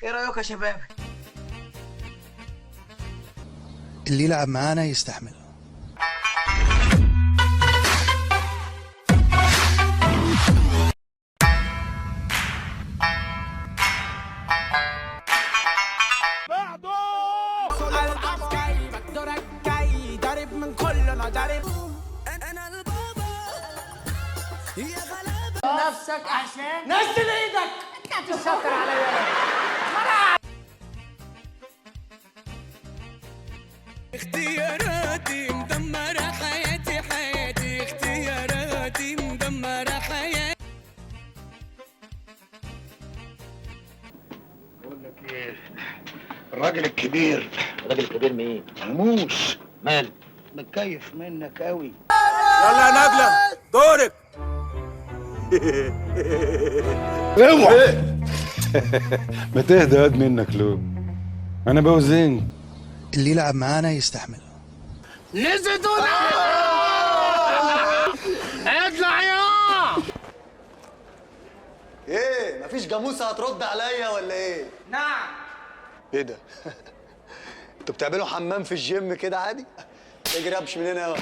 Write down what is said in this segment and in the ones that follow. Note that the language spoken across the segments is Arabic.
ايه رايك يا شباب؟ اللي يلعب معانا يستحمل. نفسك عشان نزل ايدك. انت هتشكر عليا. اختياراتي مدمرة حياتي اختياراتي مدمرة حياتي. بقول لك ايه، الراجل الكبير مين؟ هموش مال؟ متكيف منك قوي. يلا يا نجلة دورك. اوعى ما تهدى قد منك لو انا بوزين. اللي يلعب معانا يستحمل. نزل دول. اطلع يا ايه مفيش جاموسه هترد عليا ولا ايه؟ نعم. ايه ده؟ انتوا بتعملوا حمام في الجيم كده عادي؟ اجري امشي من هنا.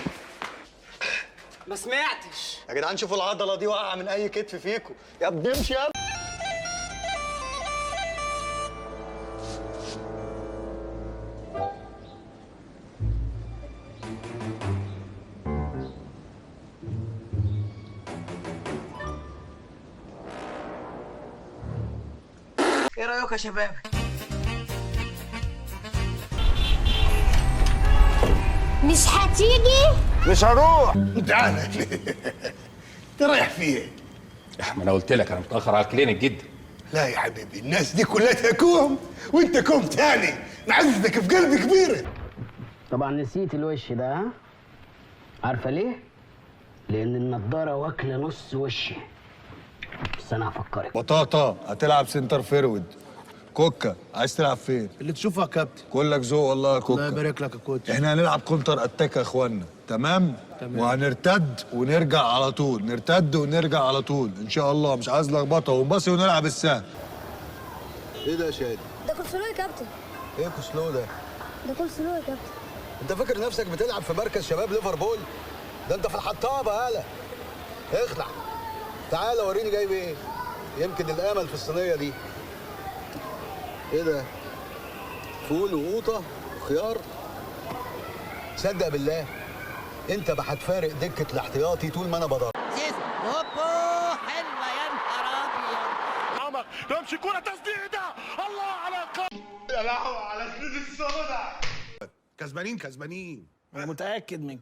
ما سمعتش يا جدعان شوفوا العضله دي واقعه من اي كتف فيكم. يا ابني امشي يا ابني. ايه رايك يا شباب؟ مش هتيجي؟ مش هروح. تعالى انت رايح فين؟ ما انا قلت لك انا متاخر على الكلينيك جدا. لا يا حبيبي، الناس دي كلها كوم وانت كوم تاني. نعزتك في قلبي كبيره. طبعا نسيت الوش ده، ها؟ عارفه ليه؟ لان النضاره واكله نص وشي. بس انا هفكرك. بطاطا هتلعب سنتر فيرود. كوكا عايز تلعب فين؟ اللي تشوفه يا كابتن. كلك ذوق والله يا كوكا. الله يبارك لك يا كوتش. احنا هنلعب كونتر اتاك يا اخوانا، تمام؟ وهنرتد ونرجع على طول، نرتد ونرجع على طول ان شاء الله. مش عايز لخبطه، ونباصي ونلعب السهل. ايه ده يا شادي؟ ده كولسلو يا كابتن. ايه كوسلو ده؟ ده كولسلو يا كابتن. انت فاكر نفسك بتلعب في مركز شباب ليفربول؟ ده انت في الحطابه. هلا اخلع. تعالى وريني جايب ايه. يمكن الامل في الصينيه دي. ايه ده؟ فول وقوطه وخيار. صدق بالله انت ما هتفارق دكه الاحتياطي طول ما انا بضرب. هوبو حلوه يا نهار ابيض. عمر تمشي كرة تسديدة. الله على يا لهوي على سنين السودا. كسبانين. انا متأكد من كده.